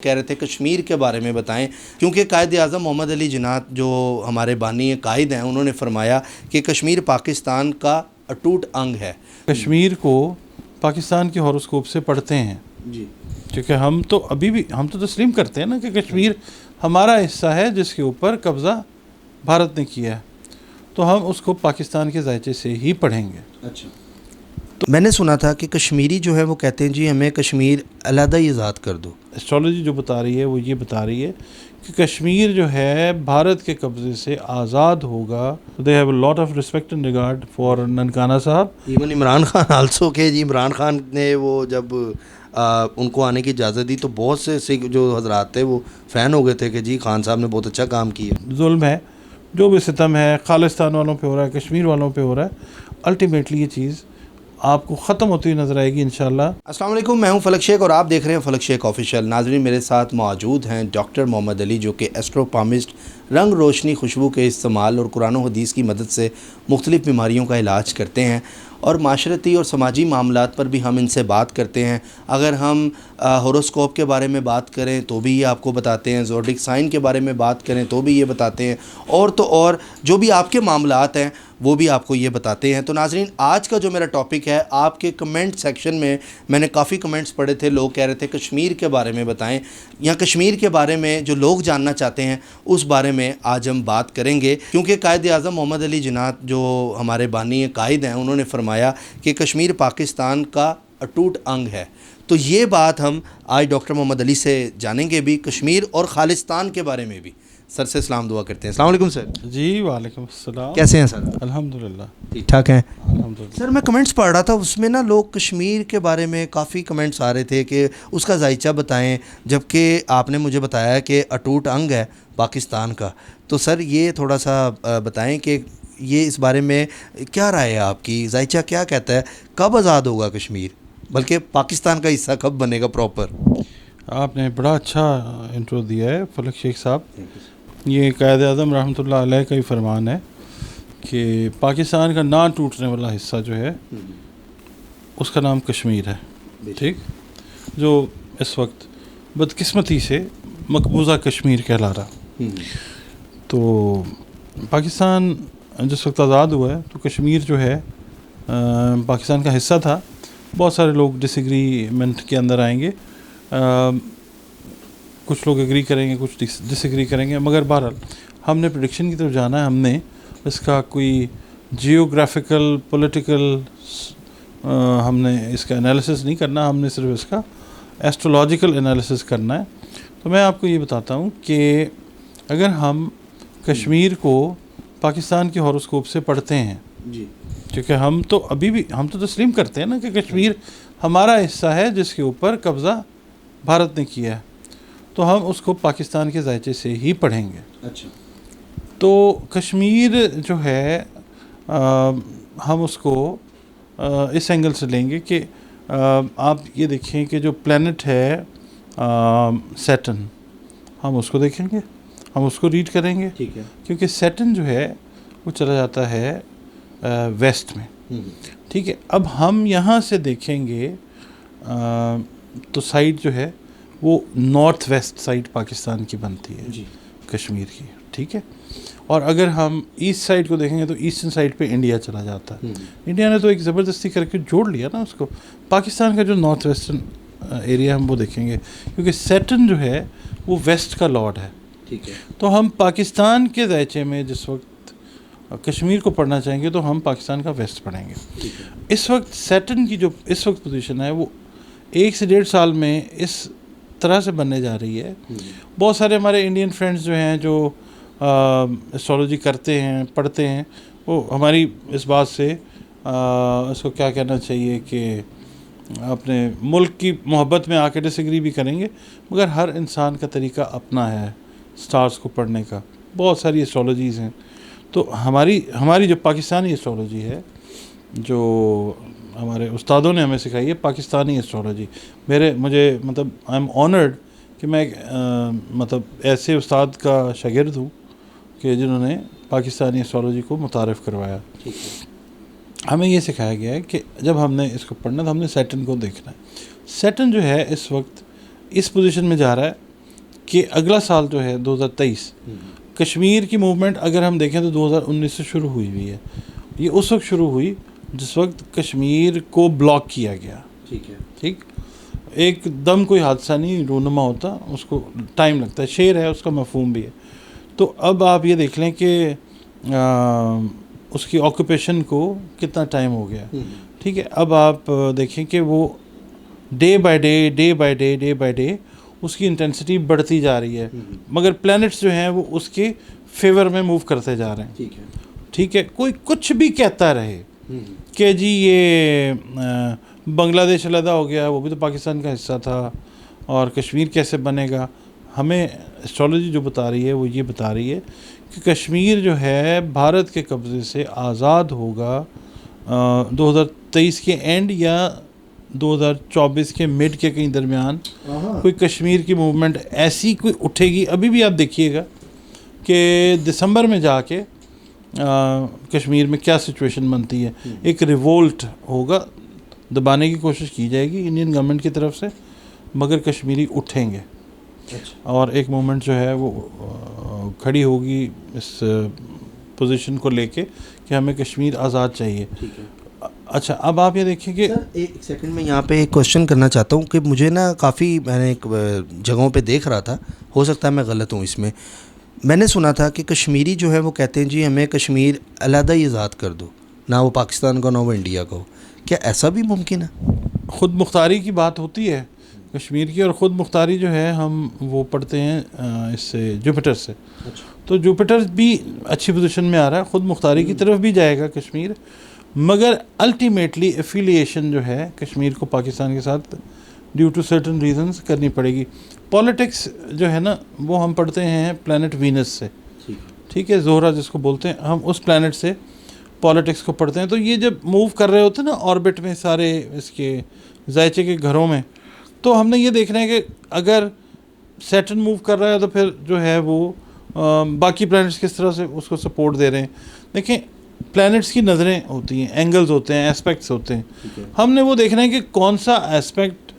कह रहे थे कश्मीर के बारे में बताएं, क्योंकि कायद-ए-आज़म मोहम्मद अली जिन्नाह जो हमारे बानी कायद हैं, उन्होंने फरमाया कि कश्मीर पाकिस्तान का अटूट अंग है। कश्मीर को पाकिस्तान के हॉरोस्कोप से पढ़ते हैं जी, क्योंकि हम तो अभी भी तस्लीम करते हैं ना कि कश्मीर हमारा हिस्सा है जिसके ऊपर कब्ज़ा भारत ने किया है, तो हम उसको पाकिस्तान के जायचे से ही पढ़ेंगे। अच्छा। तो मैंने सुना था कि कश्मीरी जो है वो कहते हैं जी हमें कश्मीर अलहदा ही आज़ाद कर दो। एस्ट्रोलॉजी जो बता रही है वो ये बता रही है कि कश्मीर जो है भारत के कब्ज़े से आज़ाद होगा। They have a lot of respect and regard for Nankana साहब। इवन इमरान खान आल्सो के जी, इमरान खान ने वो जब उनको आने की इजाज़त दी तो बहुत से सिख जो हजरात थे वो फ़ैन हो गए थे कि जी खान साहब ने बहुत अच्छा काम किया। जुल्म है, जो भी सितम है खालिस्तान वालों पे हो रहा है, कश्मीर वालों पे हो रहा है, अल्टीमेटली ये चीज़ आपको ख़त्म होती हुई नज़र आएगी इंशाल्लाह। अस्सलाम वालेकुम, मैं हूं फलक शेख और आप देख रहे हैं फलक शेख ऑफिशियल। नाज़रीन, मेरे साथ मौजूद हैं डॉक्टर मोहम्मद अली जो कि एस्ट्रोपामिस्ट, रंग रोशनी खुशबू के इस्तेमाल और कुरान और हदीस की मदद से मुख्तलिफ़ बीमारियों का इलाज करते हैं और माशरती और समाजी मामलात पर भी हम इनसे बात करते हैं। अगर हम होरोस्कोप के बारे में बात करें तो भी ये आपको बताते हैं, ज़ोडिक साइन के बारे में बात करें तो भी ये बताते हैं, और तो और जो भी आपके मामलात हैं वो भी आपको ये बताते हैं। तो नाज़रीन, आज का जो मेरा टॉपिक है, आपके कमेंट सेक्शन में मैंने काफ़ी कमेंट्स पढ़े थे, लोग कह रहे थे कश्मीर के बारे में बताएं, या कश्मीर के बारे में जो लोग जानना चाहते हैं उस बारे में आज हम बात करेंगे। क्योंकि कायद-ए-आज़म मोहम्मद अली जिन्नाह जो हमारे बानी कायद हैं, उन्होंने फरमाया कि कश्मीर पाकिस्तान का अटूट अंग है। तो ये बात हम आज डॉक्टर मोहम्मद अली से जानेंगे भी, कश्मीर और खालिस्तान के बारे में भी। सर से सलाम दुआ करते हैं। अस्सलाम वालेकुम सर। जी वालेकुम अस्सलाम। कैसे हैं सर? अल्हम्दुलिल्लाह ठीक ठाक हैं। अल्हम्दुलिल्लाह। सर, मैं कमेंट्स पढ़ रहा था, उसमें ना लोग कश्मीर के बारे में काफ़ी कमेंट्स आ रहे थे कि उसका जायचा बताएं, जबकि आपने मुझे बताया कि अटूट अंग है पाकिस्तान का। तो सर ये थोड़ा सा बताएं कि ये इस बारे में क्या राय है आपकी, जायचा क्या कहता है, कब आज़ाद होगा कश्मीर, बल्कि पाकिस्तान का हिस्सा कब बनेगा प्रॉपर? आपने बड़ा अच्छा इंट्रो दिया है फलक शेख साहब। ये कायद-ए-आज़म रहमतुल्लाह अलैह का ही फरमान है कि पाकिस्तान का ना टूटने वाला हिस्सा जो है उसका नाम कश्मीर है, ठीक, जो इस वक्त बदकिस्मती से मकबूजा कश्मीर कहला रहा। तो पाकिस्तान जिस वक्त आज़ाद हुआ है तो कश्मीर जो है पाकिस्तान का हिस्सा था। बहुत सारे लोग डिसएग्रीमेंट के अंदर आएंगे, कुछ लोग एग्री करेंगे, कुछ डिसएग्री करेंगे, मगर बहरहाल हमने प्रेडिक्शन की तरफ जाना है। हमने इसका कोई जियोग्राफिकल पॉलिटिकल हमने इसका एनालिसिस नहीं करना, हमने सिर्फ इसका एस्ट्रोलॉजिकल एनालिसिस करना है। तो मैं आपको ये बताता हूँ कि अगर हम कश्मीर को पाकिस्तान के हॉरोस्कोप से पढ़ते हैं जी, क्योंकि हम तो अभी भी तस्लीम करते हैं ना कि कश्मीर हमारा हिस्सा है जिसके ऊपर कब्ज़ा भारत ने किया है, तो हम उसको पाकिस्तान के जायचे से ही पढ़ेंगे। अच्छा। तो कश्मीर जो है हम उसको इस एंगल से लेंगे कि आप ये देखें कि जो प्लैनेट है सैटर्न, हम उसको देखेंगे, हम उसको रीड करेंगे। ठीक है। क्योंकि सैटर्न जो है वो चला जाता है वेस्ट में, ठीक है। अब हम यहाँ से देखेंगे तो साइड जो है वो नॉर्थ वेस्ट साइड पाकिस्तान की बनती है जी, कश्मीर की, ठीक है। और अगर हम ईस्ट साइड को देखेंगे तो ईस्टर्न साइड पे इंडिया चला जाता है। इंडिया ने तो एक ज़बरदस्ती करके जोड़ लिया ना उसको। पाकिस्तान का जो नॉर्थ वेस्टर्न एरिया हम वो देखेंगे क्योंकि सैटर्न जो है वो वेस्ट का लॉर्ड है, ठीक है। तो हम पाकिस्तान के ज़ायचे में जिस वक्त कश्मीर को पढ़ना चाहेंगे तो हम पाकिस्तान का वेस्ट पढ़ेंगे। इस वक्त सैटर्न की जो इस वक्त पोजीशन है वो 1 से 1.5 साल में इस तरह से बनने जा रही है। बहुत सारे हमारे इंडियन फ्रेंड्स जो हैं जो एस्ट्रोलॉजी करते हैं, पढ़ते हैं, वो हमारी इस बात से इसको क्या कहना चाहिए कि अपने मुल्क की मोहब्बत में आके डिसएग्री भी करेंगे, मगर हर इंसान का तरीका अपना है स्टार्स को पढ़ने का। बहुत सारी एस्ट्रोलॉजीज़ हैं, तो हमारी जो पाकिस्तानी एस्ट्रोलॉजी है, जो हमारे उस्तादों ने हमें सिखाई है, पाकिस्तानी एस्ट्रोलॉजी, मुझे आई एम ऑनर्ड कि मैं ऐसे उस्ताद का शागिर्द हूँ कि जिन्होंने पाकिस्तानी एस्ट्रोलॉजी को मुतारिफ़ करवाया। हमें ये सिखाया गया है कि जब हमने इसको पढ़ना तो हमने सैटर्न को देखना है। सैटर्न जो है इस वक्त इस पोजीशन में जा रहा है कि अगला साल जो है 2023 कश्मीर की मूवमेंट अगर हम देखें तो 2019 से शुरू हुई हुई है। ये उस वक्त शुरू हुई जिस वक्त कश्मीर को ब्लॉक किया गया। ठीक है। ठीक, एकदम कोई हादसा नहीं रूनुमा होता, उसको टाइम लगता है, शेर है उसका मफहूम भी है। तो अब आप ये देख लें कि उसकी ऑक्यूपेशन को कितना टाइम हो गया। ठीक है, अब आप देखें कि वो डे बाय डे उसकी इंटेंसिटी बढ़ती जा रही है, मगर प्लैनेट्स जो हैं वो उसके फेवर में मूव करते जा रहे हैं। ठीक है। ठीक है, कोई कुछ भी कहता रहे कि जी ये बांग्लादेश अलहदा हो गया, वो भी तो पाकिस्तान का हिस्सा था, और कश्मीर कैसे बनेगा। हमें एस्ट्रोलॉजी जो बता रही है वो ये बता रही है कि कश्मीर जो है भारत के कब्ज़े से आज़ाद होगा 2023 के एंड या 2024 के मिड के कहीं दरमियान। कोई कश्मीर की मूवमेंट ऐसी कोई उठेगी। अभी भी आप देखिएगा कि दिसंबर में जाके कश्मीर में क्या सिचुएशन बनती है। एक रिवोल्ट होगा, दबाने की कोशिश की जाएगी इंडियन गवर्नमेंट की तरफ से, मगर कश्मीरी उठेंगे। अच्छा। और एक मूवमेंट जो है वो खड़ी होगी इस पोजीशन को लेके कि हमें कश्मीर आज़ाद चाहिए। ठीक है। अच्छा, अब आप ये देखिए कि एक सेकंड में यहाँ पे एक क्वेश्चन करना चाहता हूँ कि मुझे ना काफ़ी मैंने जगहों पे देख रहा था, हो सकता है मैं गलत हूँ इसमें, मैंने सुना था कि कश्मीरी जो है वो कहते हैं जी हमें कश्मीर अलहदा ही आज़ाद कर दो, ना वो पाकिस्तान का ना वो इंडिया का हो। क्या ऐसा भी मुमकिन है? ख़ुद मुख्तारी की बात होती है कश्मीर की, और ख़ुद मुख्तारी जो है हम वो पढ़ते हैं इससे जुपिटर से। अच्छा। तो जुपिटर भी अच्छी पोजीशन में आ रहा है, ख़ुद मुख्तारी की तरफ भी जाएगा कश्मीर, मगर अल्टीमेटली एफिलिएशन जो है कश्मीर को पाकिस्तान के साथ ड्यू टू सर्टन रीजंस करनी पड़ेगी। पॉलिटिक्स जो है ना वो हम पढ़ते हैं प्लैनेट वीनस से। ठीक है, ज़ोहरा जिसको बोलते हैं, हम उस प्लैनेट से पॉलिटिक्स को पढ़ते हैं। तो ये जब मूव कर रहे होते हैं ना ऑर्बिट में सारे इसके जायचे के घरों में, तो हमने ये देखना है कि अगर सैटर्न मूव कर रहा है तो फिर जो है वो बाकी प्लैनेट्स किस तरह से उसको सपोर्ट दे रहे हैं। देखें, प्लैनेट्स की नज़रें होती हैं, एंगल्स होते हैं, एस्पेक्ट्स होते हैं। हमने वो देखना है कि कौन सा एस्पेक्ट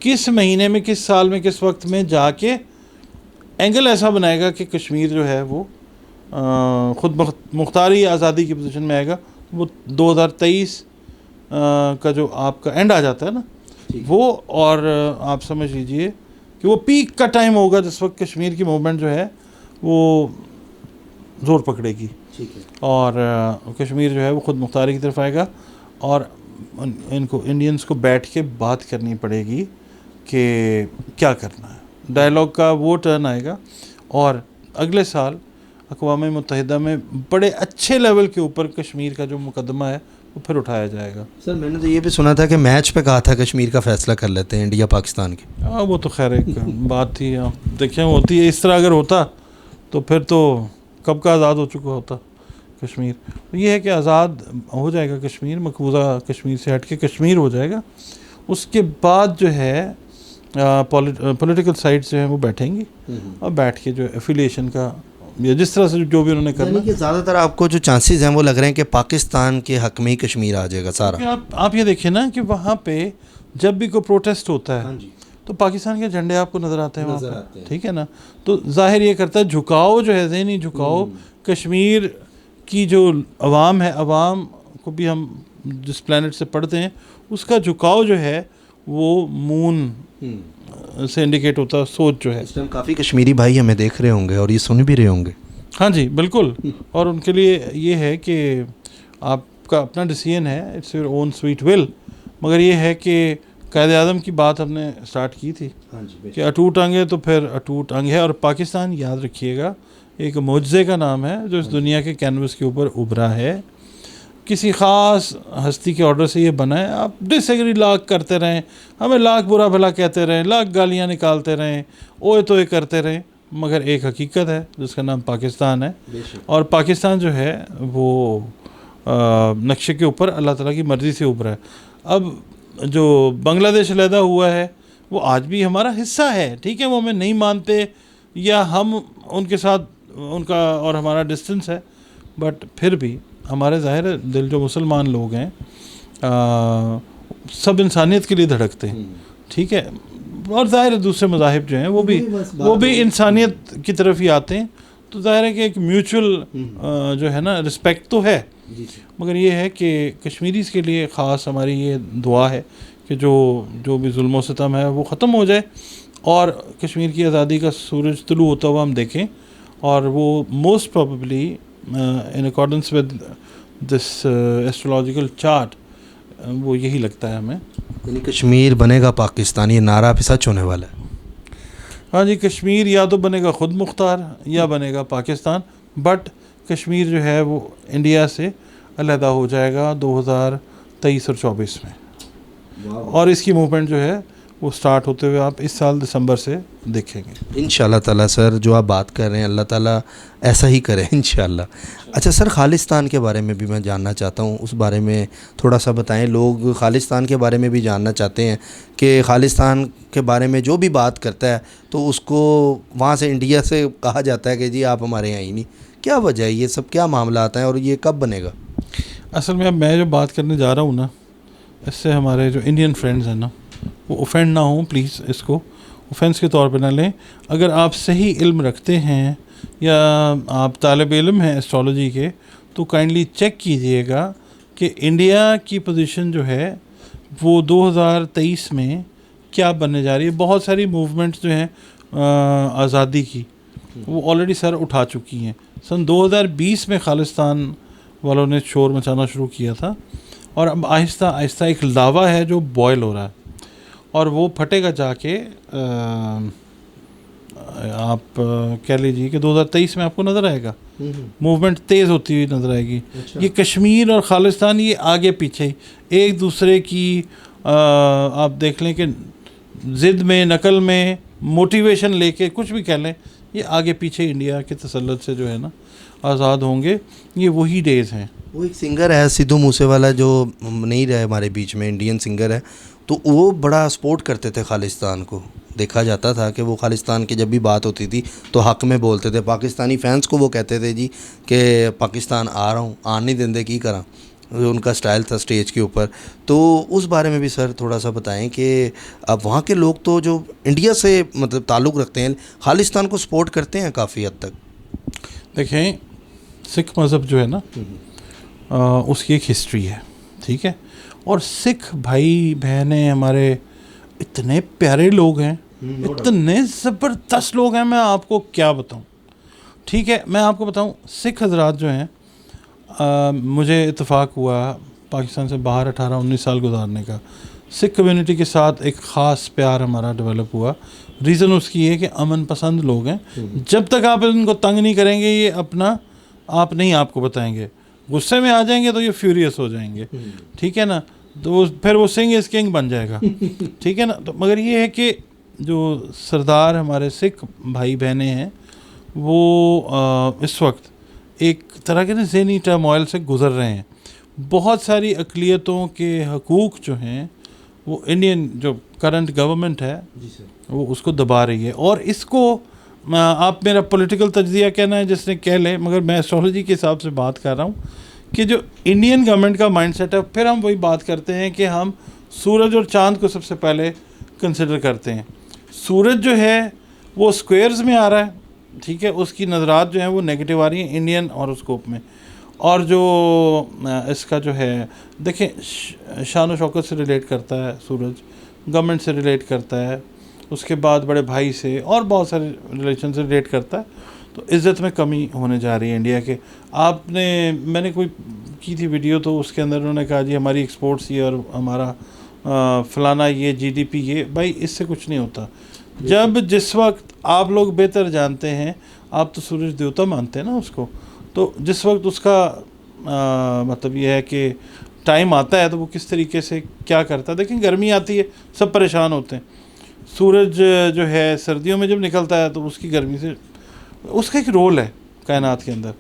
किस महीने में, किस साल में, किस वक्त में जाके एंगल ऐसा बनाएगा कि कश्मीर जो है वो ख़ुद मुख्तारी आज़ादी की पोजीशन में आएगा। वो 2023 का जो आपका एंड आ जाता है ना वो, और आप समझ लीजिए कि वो पीक का टाइम होगा जिस वक्त कश्मीर की मूवमेंट जो है वो ज़ोर पकड़ेगी। ठीक है। और कश्मीर जो है वो ख़ुद मुख्तारी की तरफ आएगा, और इनको इंडियंस को बैठ के बात करनी पड़ेगी कि क्या करना है। डायलॉग का वो टर्न आएगा, और अगले साल अक़वाम मुत्तहिदा में बड़े अच्छे लेवल के ऊपर कश्मीर का जो मुकदमा है वो फिर उठाया जाएगा। सर मैंने तो ये भी सुना था कि मैच पे कहा था कश्मीर का फ़ैसला कर लेते हैं इंडिया पाकिस्तान के। वो तो खैर एक बात थी, आप देखें होती है। इस तरह अगर होता तो फिर तो कब का आज़ाद हो चुका होता कश्मीर। तो ये है कि आज़ाद हो जाएगा कश्मीर, मकबूजा कश्मीर से हट के कश्मीर हो जाएगा। उसके बाद जो है पॉलिटिकल साइड्स जो हैं वो बैठेंगी और बैठ के जो एफिलिएशन का या जिस तरह से जो भी उन्होंने करना, कि ज़्यादातर आपको जो चांसेस हैं वो लग रहे हैं कि पाकिस्तान के हक में ही कश्मीर आ जाएगा सारा। आप ये देखिए ना कि वहाँ पे जब भी कोई प्रोटेस्ट होता है तो पाकिस्तान के झंडे आपको नज़र आते हैं वहाँ पर। ठीक है ना, तो जाहिर ये करता है झुकाव जो है, ज़हनी झुकाव कश्मीर की जो अवाम है, अवाम को भी हम जिस प्लैनेट से पढ़ते हैं उसका झुकाव जो है वो मून से इंडिकेट होता है। सोच जो है इस टाइम काफ़ी कश्मीरी भाई हमें देख रहे होंगे और ये सुन भी रहे होंगे। हाँ जी बिल्कुल, और उनके लिए ये है कि आपका अपना डिसीजन है, it's your own sweet will, मगर ये है कि कायदे आज़म की बात हमने स्टार्ट की थी कि अटूट अंग है तो फिर अटूट अंग है। और पाकिस्तान याद रखिएगा एक मुआज़े का नाम है जो इस दुनिया के कैनवस के ऊपर उभरा है, किसी ख़ास हस्ती के ऑर्डर से ये बना है। आप डिसएग्री लाख करते रहें, हमें लाख बुरा भला कहते रहें, लाख गालियाँ निकालते रहें, ओए तोए करते रहें, मगर एक हकीकत है जिसका नाम पाकिस्तान है। और पाकिस्तान जो है वो नक्शे के ऊपर अल्लाह ताला की मर्ज़ी से उभरा है। अब जो बांग्लादेश अलहदा हुआ है वो आज भी हमारा हिस्सा है। ठीक है, वो हमें नहीं मानते या हम उनके साथ उनका और हमारा डिस्टेंस है, बट फिर भी हमारे ज़ाहिर दिल जो मुसलमान लोग हैं सब इंसानियत के लिए धड़कते हैं। ठीक है, और ज़ाहिर है दूसरे मज़ाहिब जो हैं वो भी इंसानियत की तरफ ही आते हैं, तो ज़ाहिर है कि एक म्यूचुअल जो है ना रिस्पेक्ट तो है, मगर ये है कि कश्मीरीज़ के लिए ख़ास हमारी ये दुआ है कि जो भी जुल्म सितम है वो ख़त्म हो जाए और कश्मीर की आज़ादी का सूरज तुलू होता हुआ हम देखें, और वो most probably in accordance with this astrological chart वो यही लगता है हमें। यानी कश्मीर बनेगा पाकिस्तान, ये नारा भी सच होने वाला है। हाँ जी, कश्मीर या तो बनेगा ख़ुद मुख्तार या बनेगा पाकिस्तान, बट कश्मीर जो है वो इंडिया से अलहदा हो जाएगा 2023 और 24 में, और इसकी मूवमेंट जो है वो स्टार्ट होते हुए आप इस साल दिसंबर से देखेंगे इंशाल्लाह ताला। सर जो आप बात कर रहे हैं अल्लाह ताला ऐसा ही करे इंशाल्लाह। अच्छा सर, खालिस्तान के बारे में भी मैं जानना चाहता हूँ, उस बारे में थोड़ा सा बताएं। लोग खालिस्तान के बारे में भी जानना चाहते हैं कि खालिस्तान के बारे में जो भी बात करता है तो उसको वहाँ से इंडिया से कहा जाता है कि जी आप हमारे यहाँ ही नहीं। क्या वजह है, ये सब क्या मामला आता है और ये कब बनेगा? असल में अब मैं जो बात करने जा रहा हूँ ना, इससे हमारे जो इंडियन फ्रेंड्स हैं ना वो ऑफेंड ना हों, प्लीज़ इसको ऑफेंस के तौर पे ना लें। अगर आप सही इल्म रखते हैं या आप तालिब इल्म हैं एस्ट्रोलॉजी के, तो काइंडली चेक कीजिएगा कि इंडिया की पोजीशन जो है वो 2023 में क्या बनने जा रही है। बहुत सारी मूवमेंट्स जो हैं आज़ादी की वो ऑलरेडी सर उठा चुकी हैं। सन 2020 में खालिस्तान वालों ने शोर मचाना शुरू किया था, और अब आहिस्ता आहिस्ता एक लावा है जो बॉयल हो रहा है, और वो फटेगा जाके आप कह लीजिए कि 2023 में आपको नज़र आएगा मूवमेंट तेज़ होती हुई नज़र आएगी। अच्छा। ये कश्मीर और खालिस्तान ये आगे पीछे ही एक दूसरे की आप देख लें कि ज़िद में, नकल में, मोटिवेशन लेके कुछ भी कह लें, ये आगे पीछे इंडिया के तसल्लुत से जो है ना आज़ाद होंगे। ये वही डेज़ हैं। वो एक सिंगर है सिद्धू मूसेवाला जो नहीं रहे हमारे बीच में, इंडियन सिंगर है, तो वो बड़ा सपोर्ट करते थे खालिस्तान को। देखा जाता था कि वो खालिस्तान की जब भी बात होती थी तो हक़ में बोलते थे। पाकिस्तानी फैंस को वो कहते थे जी कि पाकिस्तान आ रहा हूँ, आन नहीं देंदे की करा, उनका स्टाइल था स्टेज के ऊपर। तो उस बारे में भी सर थोड़ा सा बताएं कि अब वहाँ के लोग तो जो इंडिया से मतलब ताल्लुक़ रखते हैं खालिस्तान को सपोर्ट करते हैं काफ़ी हद तक। देखें, सिख मज़हब जो है ना उसकी एक हिस्ट्री है, ठीक है, और सिख भाई बहनें हमारे इतने प्यारे लोग हैं, इतने ज़बरदस्त लोग हैं, मैं आपको क्या बताऊं। ठीक है, मैं आपको बताऊं, सिख हजरात जो हैं मुझे इत्तेफाक हुआ पाकिस्तान से बाहर 18-19 साल गुजारने का। सिख कम्युनिटी के साथ एक ख़ास प्यार हमारा डेवलप हुआ। रीज़न उसकी है कि अमन पसंद लोग हैं। जब तक आप इनको तंग नहीं करेंगे ये अपना आप नहीं आपको बताएंगे। गुस्से में आ जाएंगे तो ये फ्यूरियस हो जाएंगे, ठीक है ना, तो फिर वो सिंह इज किंग बन जाएगा, ठीक है ना। तो मगर ये है कि जो सरदार हमारे सिख भाई बहनें हैं वो इस वक्त एक तरह के ना ज़हनी टर्मोइल से गुज़र रहे हैं। बहुत सारी अक़लियतों के हकूक़ जो हैं वो इंडियन जो करंट गवर्नमेंट है वो उसको दबा रही है। और इसको आप मेरा पॉलिटिकल तज्ज़िया कहना है जिसने कह ले, मगर मैं एस्ट्रोलॉजी के हिसाब से बात कर रहा हूँ कि जो इंडियन गवर्नमेंट का माइंडसेट है, फिर हम वही बात करते हैं कि हम सूरज और चांद को सबसे पहले कंसिडर करते हैं। सूरज जो है वो स्क्वायर्स में आ रहा है, ठीक है, उसकी नज़रात जो हैं वो नेगेटिव आ रही हैं इंडियन हॉरोस्कोप में। और जो इसका जो है देखें शान व शौकत से रिलेट करता है सूरज, गवर्नमेंट से रिलेट करता है, उसके बाद बड़े भाई से और बहुत सारे रिलेशन से रिलेट करता है। तो इज़्ज़त में कमी होने जा रही है इंडिया के। मैंने कोई की थी वीडियो तो उसके अंदर उन्होंने कहा जी हमारी एक्सपोर्ट्स ये और हमारा फ़लाना ये जीडीपी ये, भाई इससे कुछ नहीं होता। जब जिस वक्त आप लोग बेहतर जानते हैं, आप तो सूरज देवता मानते हैं ना उसको, तो जिस वक्त उसका मतलब ये है कि टाइम आता है तो वो किस तरीके से क्या करता है। देखें गर्मी आती है सब परेशान होते हैं, सूरज जो है सर्दियों में जब निकलता है तो उसकी गर्मी से उसका एक रोल है कायनात के अंदर।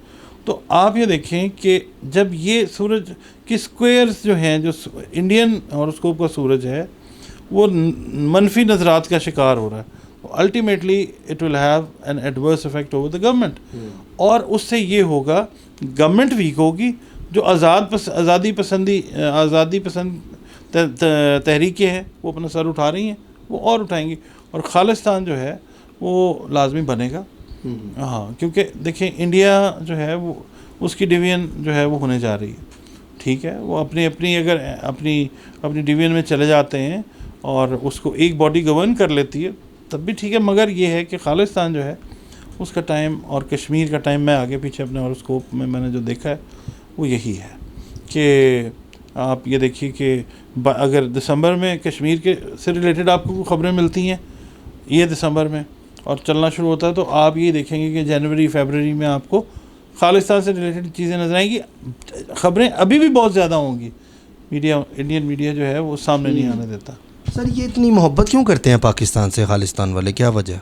तो आप ये देखें कि जब ये सूरज की स्क्वायर्स जो हैं, जो इंडियन हॉरोस्कोप का सूरज है वो मनफी नज़रात का शिकार हो रहा है, ultimately it will have an adverse effect over the government. और उससे ये होगा गवर्नमेंट वीक होगी, जो आज़ादी पसंद तहरीकें हैं वो अपना सर उठा रही हैं, वो और उठाएंगी। और खालिस्तान जो है वो लाजमी बनेगा। हाँ, क्योंकि देखिए इंडिया जो है वो उसकी डिवीजन जो है वो होने जा रही है, ठीक है। वो अपनी अपनी अगर अपनी डिवीजन में चले जाते हैं और उसको एक बॉडी गवर्न कर लेती है तब भी ठीक है, मगर ये है कि खालिस्तान जो है उसका टाइम और कश्मीर का टाइम, मैं आगे पीछे अपने हॉरोस्कोप में मैंने जो देखा है वो यही है कि आप ये देखिए कि अगर दिसंबर में कश्मीर के से रिलेटेड आपको खबरें मिलती हैं ये दिसंबर में और चलना शुरू होता है, तो आप ये देखेंगे कि जनवरी फरवरी में आपको खालिस्तान से रिलेटेड चीज़ें नजर आएंगी। खबरें अभी भी बहुत ज़्यादा होंगी, मीडिया, इंडियन मीडिया जो है वो सामने नहीं आने देता। सर ये इतनी मोहब्बत क्यों करते हैं पाकिस्तान से खालिस्तान वाले, क्या वजह?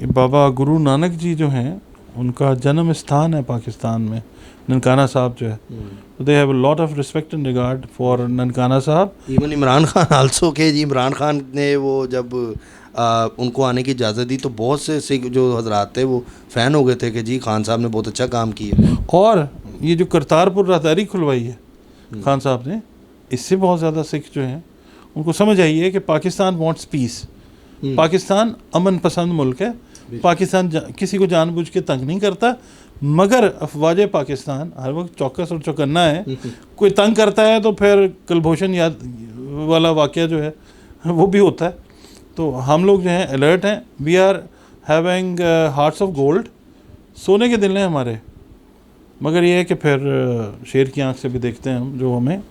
बाबा गुरु नानक जी जो हैं उनका जन्म स्थान है पाकिस्तान में, ननकाना साहब जो है, तो they have a lot of respect and regard for Nankana साहब। इवन इमरान खान आल्सो के जी, इमरान खान ने वो जब उनको आने की इजाज़त दी तो बहुत से सिख जो हजरात थे वो फ़ैन हो गए थे कि जी खान साहब ने बहुत अच्छा काम किया। और ये जो करतारपुर राहदारी खुलवाई है खान साहब ने, इससे बहुत ज़्यादा सिख जो हैं उनको समझ आई है कि पाकिस्तान वांट्स पीस, पाकिस्तान अमन पसंद मुल्क है, पाकिस्तान किसी को जानबूझ के तंग नहीं करता, मगर अफवाज पाकिस्तान हर वक्त चौकस और चौकन्ना है। कोई तंग करता है तो फिर कुलभूषण याद वाला वाक़या जो है वो भी होता है। तो हम लोग जो हैं अलर्ट हैं, we are having hearts of gold, सोने के दिल हैं हमारे, मगर ये है कि फिर शेर की आंख से भी देखते हैं हम, जो हमें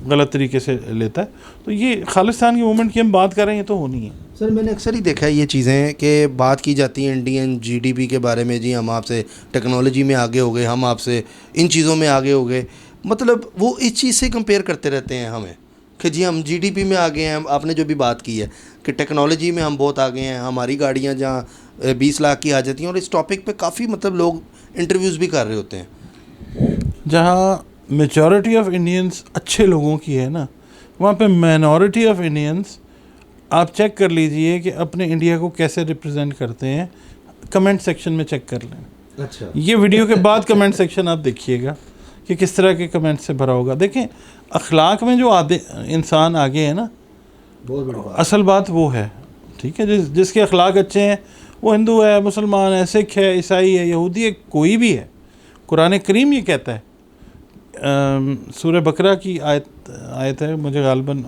गलत तरीके से लेता है। तो ये खालिस्तान की मूवमेंट की हम बात कर रहे हैं, ये तो होनी है। सर मैंने अक्सर ही देखा है ये चीज़ें कि बात की जाती है इंडियन जीडीपी के बारे में, जी हम आपसे टेक्नोलॉजी में आगे हो गए, हम आपसे इन चीज़ों में आगे हो गए, मतलब वो इस चीज़ से कंपेयर करते रहते हैं हमें कि जी हम जीडीपी में आगे हैं। आपने जो भी बात की है कि टेक्नोलॉजी में हम बहुत आगे हैं, हमारी गाड़ियाँ जहाँ 20 लाख की आ जाती हैं, और इस टॉपिक पे काफ़ी मतलब लोग इंटरव्यूज़ भी कर रहे होते हैं। जहाँ मेजॉरिटी ऑफ इंडियंस अच्छे लोगों की है ना, वहाँ पे माइनॉरिटी ऑफ इंडियंस, आप चेक कर लीजिए कि अपने इंडिया को कैसे रिप्रेजेंट करते हैं, कमेंट सेक्शन में चेक कर लें। अच्छा, ये वीडियो के बाद कमेंट सेक्शन आप देखिएगा कि किस तरह के कमेंट से भरा होगा। देखें अखलाक में जो आधे इंसान आगे है ना, बहुत बड़ी बात। असल बात वो है, ठीक है। जिसके अखलाक अच्छे हैं वो हिंदू है, मुसलमान है, सिख है, ईसाई है, यहूदी है, कोई भी है। कुरान करीम ये कहता है, सूरह बकरा की आयत है, मुझे गालबन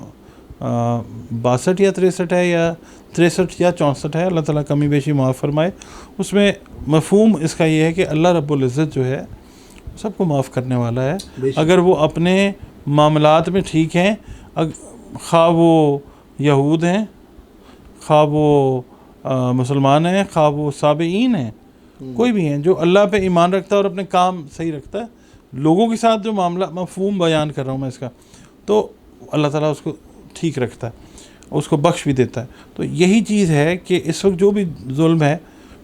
62 या 63 है, या 63 या 64 है, अल्लाह ताला कमी बेशी माफ़ फरमाए। उसमें मफ़हूम इसका ये है कि अल्लाह रब्बुल इज़्ज़त जो है सबको माफ़ करने वाला है, अगर वो अपने मामलात में ठीक हैं, खा वो यहूद हैं, खा वो मुसलमान हैं, खा वो साबईन हैं, कोई भी हैं, जो अल्लाह पे ईमान रखता है और अपने काम सही रखता है, लोगों के साथ जो मामला, मफ़हूम बयान कर रहा हूँ मैं इसका, तो अल्लाह ताला उसको ठीक रखता है, उसको बख्श भी देता है। तो यही चीज़ है कि इस वक्त जो भी जुल्म है,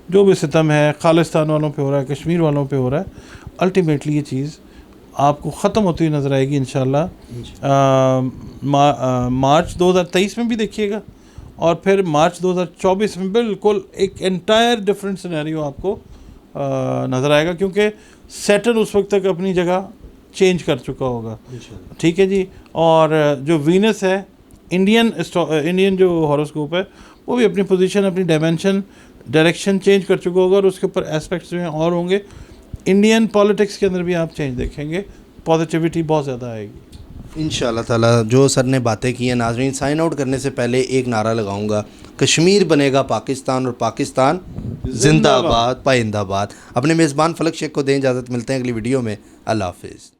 जो भी सितम है खालिस्तान वालों पे हो रहा है, कश्मीर वालों पे हो रहा है, अल्टीमेटली ये चीज़ आपको ख़त्म होती हुई नज़र आएगी इंशाल्लाह। मार्च 2023 में भी देखिएगा, और फिर मार्च 2024 में बिल्कुल एक एंटायर डिफरेंट सिनेरियो आपको नज़र आएगा, क्योंकि सैटर्न उस वक्त तक अपनी जगह चेंज कर चुका होगा, ठीक है जी। और जो वीनस है, इंडियन जो हॉरोस्कोप है, वो भी अपनी पोजीशन, अपनी डायरेक्शन चेंज कर चुका होगा, और उसके ऊपर एस्पेक्ट्स जो हैं और होंगे। इंडियन पॉलिटिक्स के अंदर भी आप चेंज देखेंगे, पॉजिटिविटी बहुत ज़्यादा आएगी इंशाल्लाह ताला। जो सर ने बातें की हैं, नाज़रीन साइन आउट करने से पहले एक नारा लगाऊंगा, कश्मीर बनेगा पाकिस्तान, और पाकिस्तान जिंदाबाद पाइंदाबाद। अपने मेज़बान फलक शेख को दें इजाज़त, मिलते हैं अगली वीडियो में। अल्लाह हाफिज़।